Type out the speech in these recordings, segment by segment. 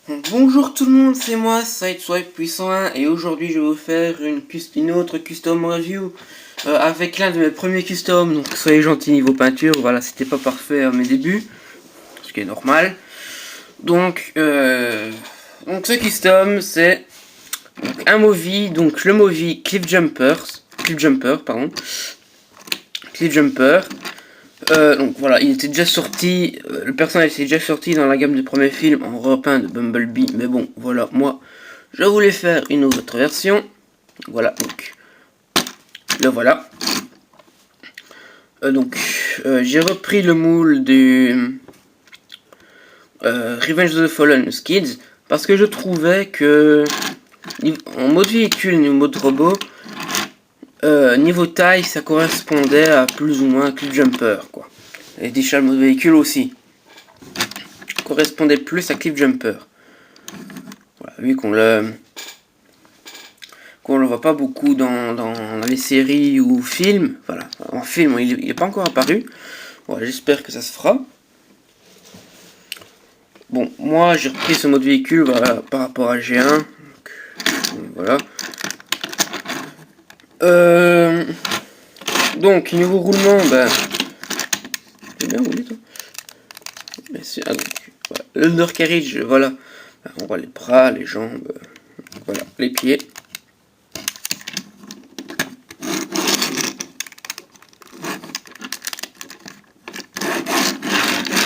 Bonjour tout le monde, c'est moi, Sideswipe Puissant 1 et aujourd'hui je vais vous faire une autre custom review avec l'un de mes premiers customs, donc soyez gentils niveau peinture, voilà, c'était pas parfait à mes débuts, ce qui est normal. Donc ce custom c'est un Movi, donc le Movi Cliff Jumper, donc voilà, il était déjà sorti, le personnage était déjà sorti dans la gamme de premiers films en repeint de Bumblebee, mais bon, voilà, moi, je voulais faire une autre version, voilà, donc, le voilà. J'ai repris le moule du Revenge of the Fallen Skids, parce que je trouvais que, en mode véhicule, en mode robot, niveau taille, ça correspondait à plus ou moins Cliff Jumper, quoi. Et déjà le mode véhicule aussi correspondait plus à Cliff Jumper. Voilà, vu qu'on le voit pas beaucoup dans les séries ou films. Voilà, en film il est pas encore apparu. Voilà, j'espère que ça se fera. Bon, moi j'ai repris ce mode véhicule, voilà, par rapport à G1. Voilà. Donc niveau roulement, ben j'ai bien roulé toi. Ah, donc, voilà. L'undercarriage, voilà. On voit les bras, les jambes, voilà, les pieds.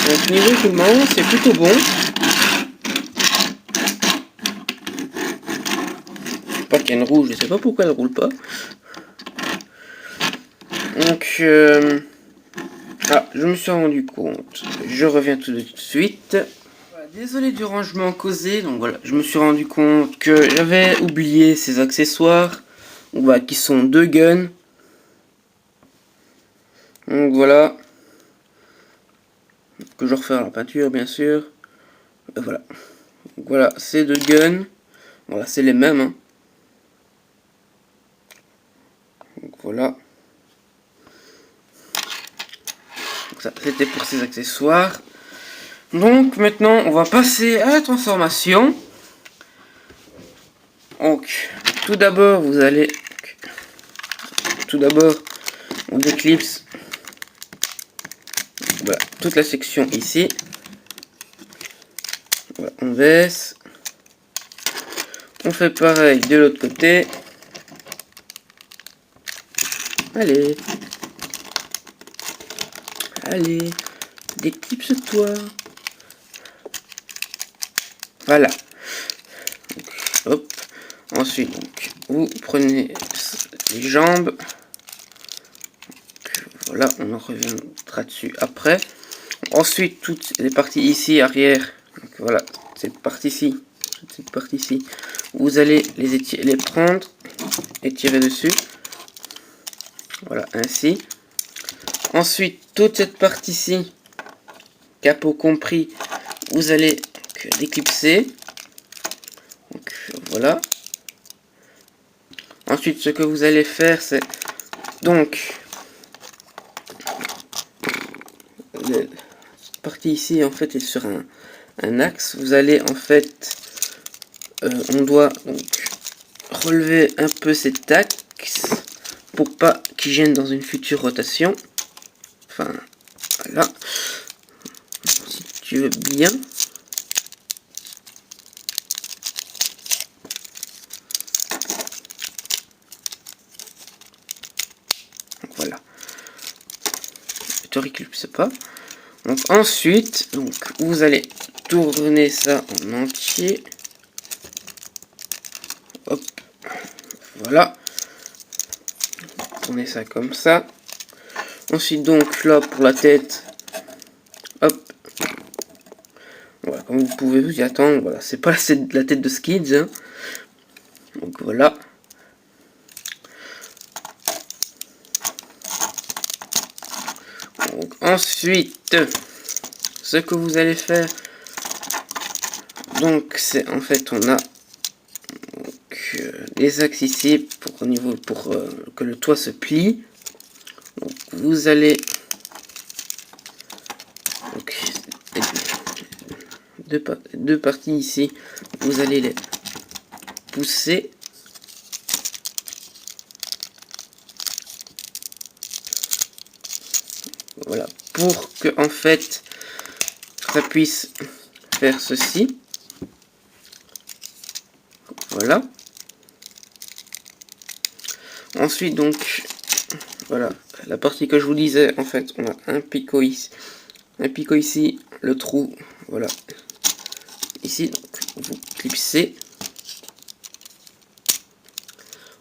Donc niveau roulement, c'est plutôt bon. Pas qu'il y a une rouge, je sais pas pourquoi elle roule pas. Donc, je me suis rendu compte. Je reviens tout de suite. Voilà, désolé du rangement causé. Donc voilà, je me suis rendu compte que j'avais oublié ces accessoires. Voilà, qui sont deux guns. Donc voilà. Que je refais la peinture, bien sûr. Voilà. Donc voilà, ces deux guns. Voilà, c'est les mêmes. Hein. Donc voilà. Donc ça, c'était pour ces accessoires. Donc maintenant, on va passer à la transformation. Donc, tout d'abord, on déclipse voilà, toute la section ici. Voilà, on baisse. On fait pareil de l'autre côté. Allez. Allez. Déclipse-toi. Voilà. Donc, hop. Ensuite, donc, vous prenez les jambes. Donc, voilà, on en reviendra dessus après. Ensuite, toutes les parties ici, arrière. Donc, voilà, cette partie-ci. Cette partie-ci. Vous allez les prendre et tirer dessus. Voilà, ainsi. Ensuite, toute cette partie-ci, capot compris, vous allez déclipser. Donc, voilà. Ensuite, ce que vous allez faire, c'est donc cette partie ici, en fait, est sur un axe. Vous allez, en fait, on doit donc relever un peu cet axe pour pas qu'il gêne dans une future rotation. Enfin, voilà. Si tu veux bien. Donc voilà. Je te réclipse pas. Donc ensuite, donc vous allez tourner ça en entier. Hop. Voilà. Tournez ça comme ça. Ensuite donc là pour la tête. Hop. Voilà, comme vous pouvez vous y attendre, voilà, c'est pas la tête de Skids. Hein. Donc voilà. Donc, ensuite, ce que vous allez faire, donc c'est en fait on a donc, les axes ici pour que le toit se plie. Donc, vous allez donc, deux parties ici, vous allez les pousser. Voilà, pour que en fait ça puisse faire ceci. Voilà. Ensuite donc voilà, la partie que je vous disais, en fait on a un picot ici, le trou, voilà, ici, donc vous clipsez,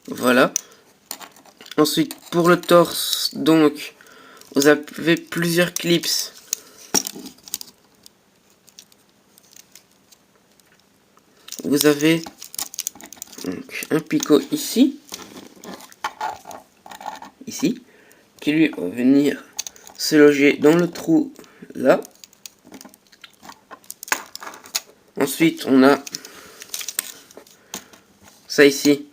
voilà. Ensuite pour le torse, donc vous avez plusieurs clips. Vous avez donc un picot ici, qui lui va venir se loger dans le trou là. Ensuite on a ça ici,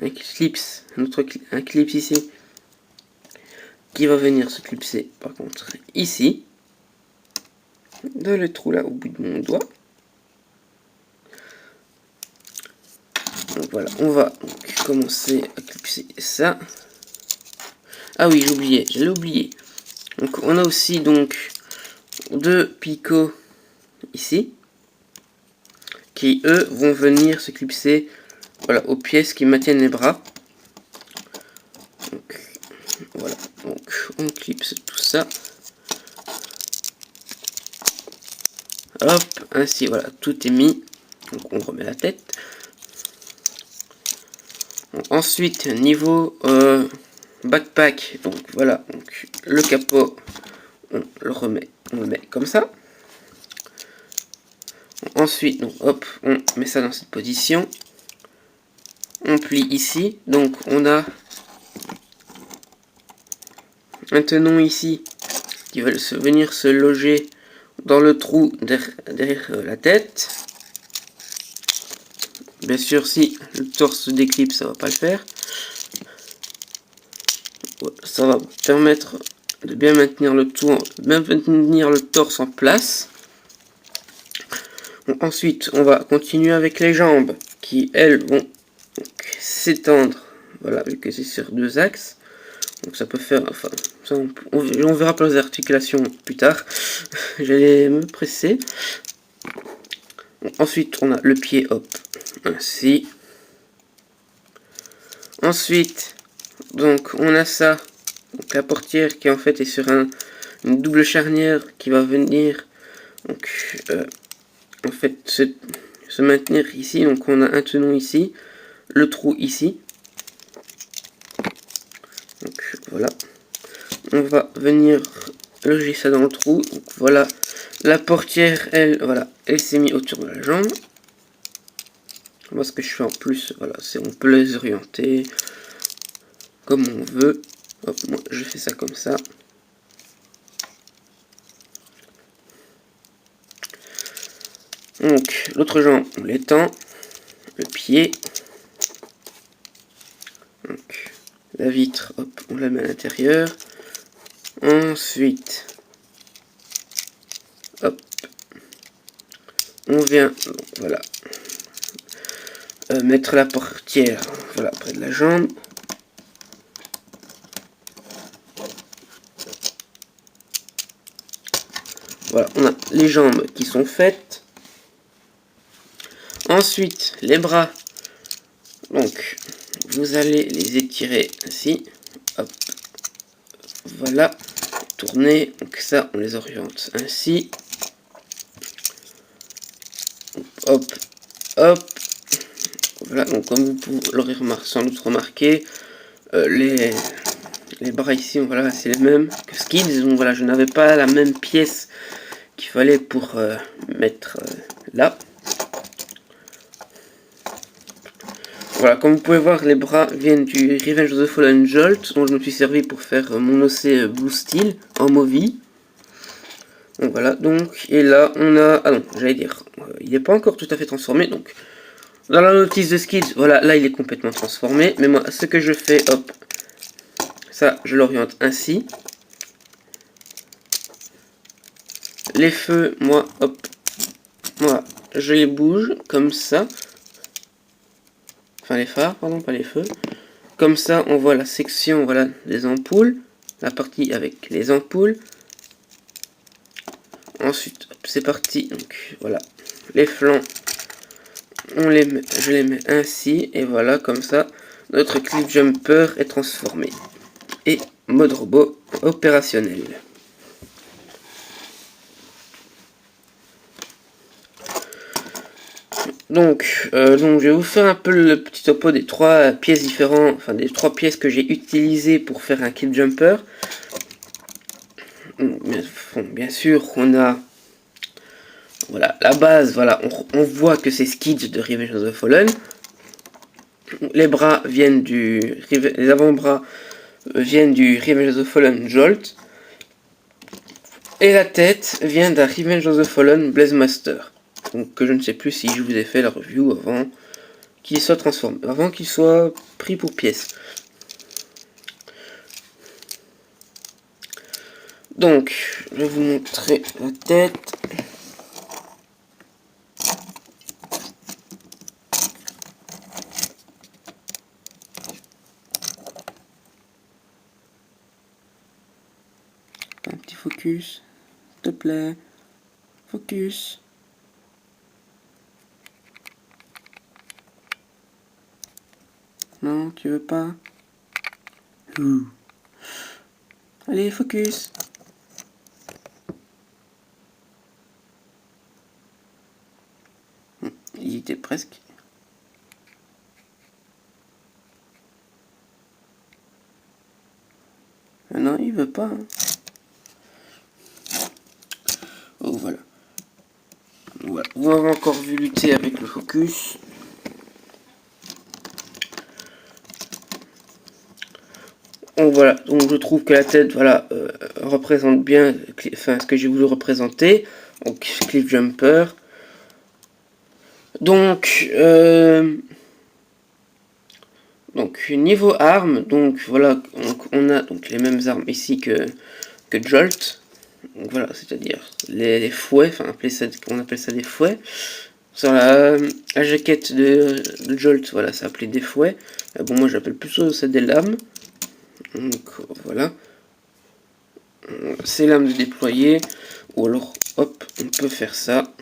un clip ici, qui va venir se clipser par contre ici, dans le trou là au bout de mon doigt. Donc voilà, on va donc commencer à clipser ça. Ah oui, j'allais oublier. Donc on a aussi donc deux picots ici, qui eux vont venir se clipser, voilà, aux pièces qui maintiennent les bras. Donc voilà, donc on clipse tout ça. Hop, ainsi voilà, tout est mis. Donc on remet la tête. Donc, ensuite niveau backpack, donc voilà, donc le capot, on le met comme ça. Ensuite, donc hop, on met ça dans cette position. On plie ici, donc on a un tenon ici qui va venir se loger dans le trou derrière la tête. Bien sûr, si le torse se déclipse, ça va pas le faire. Ça va permettre de bien maintenir le torse en place. Bon, ensuite, on va continuer avec les jambes qui, elles, vont s'étendre. Voilà, vu que c'est sur deux axes. Donc ça peut faire, enfin, ça on verra pour les articulations plus tard. J'allais me presser. Bon, ensuite, on a le pied, hop, ainsi. Ensuite, donc on a ça, donc la portière qui en fait est sur une double charnière qui va venir, donc en fait se maintenir ici. Donc on a un tenon ici, le trou ici. Donc voilà, on va venir loger ça dans le trou. Donc voilà, la portière, elle, voilà, elle s'est mise autour de la jambe. Moi, ce que je fais en plus, voilà, c'est on peut les orienter comme on veut. Hop, moi, je fais ça comme ça. Donc l'autre jambe, on l'étend, le pied. Donc la vitre, hop, on la met à l'intérieur. Ensuite, hop, on vient, donc, voilà, mettre la portière, voilà, près de la jambe. Voilà, on a les jambes qui sont faites. Ensuite, les bras, donc vous allez les étirer ainsi, hop, voilà, tourner, donc ça on les oriente ainsi, hop, hop, voilà, donc comme vous l'aurez sans doute remarqué, les bras ici, voilà, c'est les mêmes que Skids, donc voilà, je n'avais pas la même pièce qu'il fallait pour mettre là. Voilà, comme vous pouvez voir, les bras viennent du Revenge of the Fallen Jolt, dont je me suis servi pour faire mon OC Blue Steel en Movi. Donc voilà, donc, et là on a, ah non, j'allais dire, il n'est pas encore tout à fait transformé, donc, dans la notice de Skids, voilà, là il est complètement transformé, mais moi, ce que je fais, hop, ça, je l'oriente ainsi. Les feux, moi, hop, Voilà, je les bouge comme ça. Enfin les phares, pardon, pas les feux. Comme ça, on voit la section, voilà, des ampoules. La partie avec les ampoules. Ensuite, c'est parti. Donc voilà, les flancs, je les mets ainsi. Et voilà, comme ça, notre clip jumper est transformé. Et mode robot opérationnel. Donc je vais vous faire un peu le petit topo des trois pièces différentes, enfin des trois pièces que j'ai utilisées pour faire un clip jumper. Bien sûr, on a voilà la base, voilà, on voit que c'est Skid de Revenge of the Fallen. Les bras viennent les avant-bras viennent du Revenge of the Fallen Jolt. Et la tête vient d'un Revenge of the Fallen Blazemaster. Donc que je ne sais plus si je vous ai fait la review avant qu'il soit transformé, avant qu'il soit pris pour pièce. Donc, je vais vous montrer la tête. Un petit focus, s'il te plaît. Focus. Non, tu veux pas? Allez, focus. Il y était presque. Ah non, il veut pas. Hein. Oh, voilà. Voilà. Vous avez encore vu lutter avec le focus. Donc voilà, donc je trouve que la tête, voilà, représente bien, enfin, ce que j'ai voulu représenter. Donc, cliff jumper. Donc, niveau armes, donc voilà, on a donc les mêmes armes ici que Jolt. Donc voilà, c'est-à-dire les fouets, enfin on appelle ça des fouets. Sur la jaquette de Jolt, voilà, ça s'appelait des fouets. Bon, moi j'appelle plutôt ça des lames. Donc voilà. Ces lames de déployer. Ou alors, hop, on peut faire ça.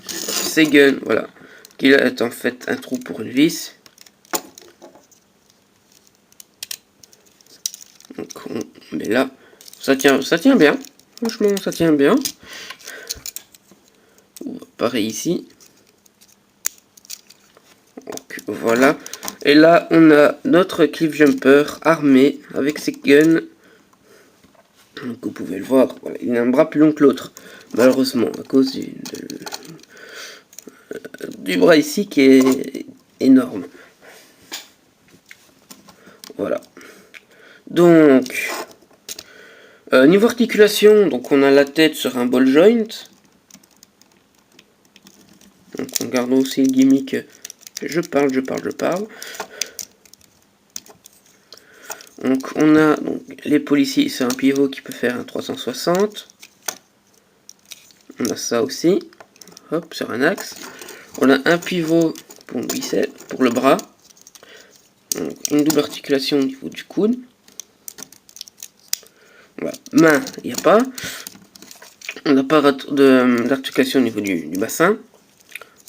Ces guns, voilà. Qui est en fait un trou pour une vis. Donc on met là. Ça tient bien. Franchement, ça tient bien. Pareil ici. Donc voilà. Et là, on a notre cliff jumper armé avec ses guns. Donc vous pouvez le voir. Voilà. Il a un bras plus long que l'autre. Malheureusement, à cause du bras ici qui est énorme. Voilà. Donc, niveau articulation, donc on a la tête sur un ball joint. Donc on garde aussi le gimmick. Je parle. Donc on a donc, l'épaule ici, c'est un pivot qui peut faire un 360. On a ça aussi. Hop, sur un axe. On a un pivot pour le bicep, pour le bras. Donc, une double articulation au niveau du coude. Voilà. Main, il n'y a pas. On n'a pas d'articulation au niveau du bassin.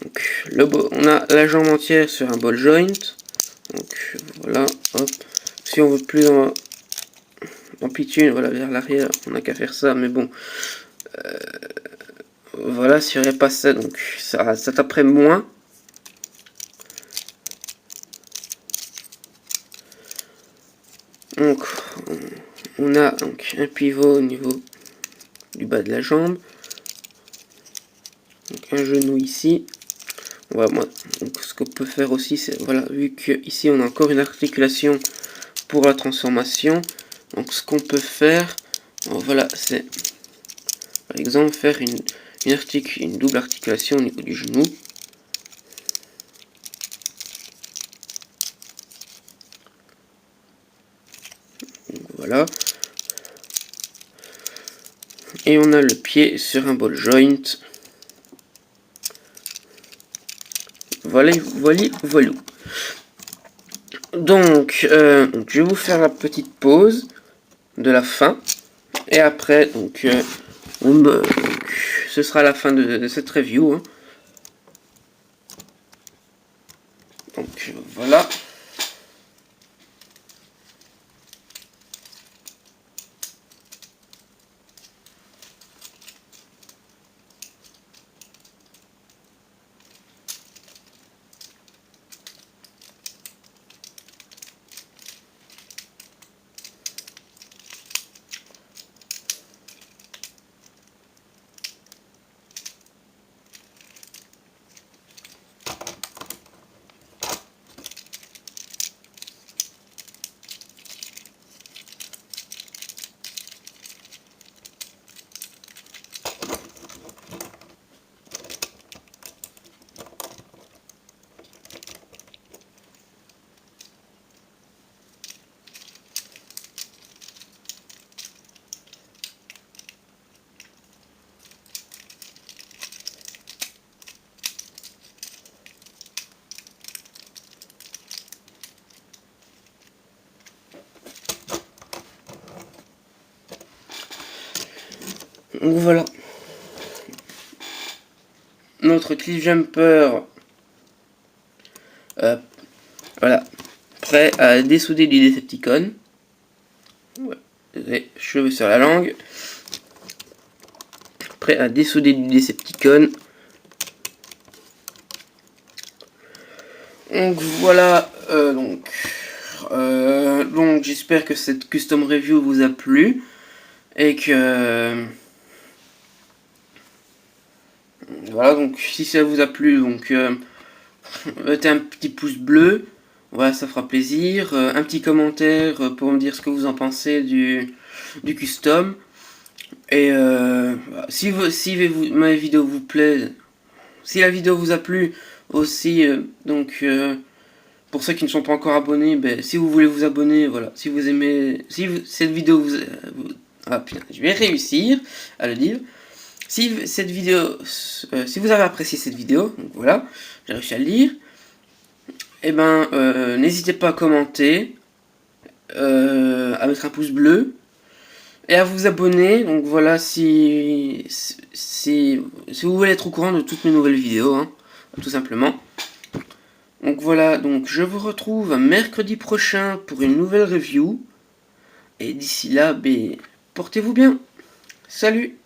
Donc, on a la jambe entière sur un ball joint. Donc voilà, hop. Si on veut plus d'amplitude, voilà, vers l'arrière, on n'a qu'à faire ça, mais bon. Voilà, si on n'y a pas ça, donc ça taperait moins. Donc, on a donc un pivot au niveau du bas de la jambe. Donc, un genou ici. Voilà, donc, ce qu'on peut faire aussi, c'est, voilà, vu que ici on a encore une articulation pour la transformation. Donc, ce qu'on peut faire, voilà, c'est par exemple faire une double articulation au niveau du genou. Donc, voilà. Et on a le pied sur un ball joint. Voilà, voilà, voilà. Donc, je vais vous faire la petite pause de la fin. Et après, donc, ce sera la fin de cette review. Hein. Donc, voilà. Donc voilà. Notre cliff jumper. Voilà. Prêt à dessouder du Decepticon. Ouais. Les cheveux sur la langue. Prêt à dessouder du Decepticon. Donc voilà. Donc j'espère que cette custom review vous a plu. Et que... voilà, donc si ça vous a plu, donc mettez un petit pouce bleu, voilà, ça fera plaisir. Un petit commentaire pour me dire ce que vous en pensez du custom. Et si ma vidéo vous plaît, si la vidéo vous a plu aussi, pour ceux qui ne sont pas encore abonnés, si vous voulez vous abonner, voilà, si vous aimez, cette vidéo ah putain, je vais réussir à le dire. Si cette vidéo, si vous avez apprécié cette vidéo, donc voilà, j'ai réussi à le dire, et n'hésitez pas à commenter, à mettre un pouce bleu, et à vous abonner, donc voilà, si vous voulez être au courant de toutes mes nouvelles vidéos, hein, tout simplement. Donc voilà, donc je vous retrouve mercredi prochain pour une nouvelle review, et d'ici là, portez-vous bien, salut!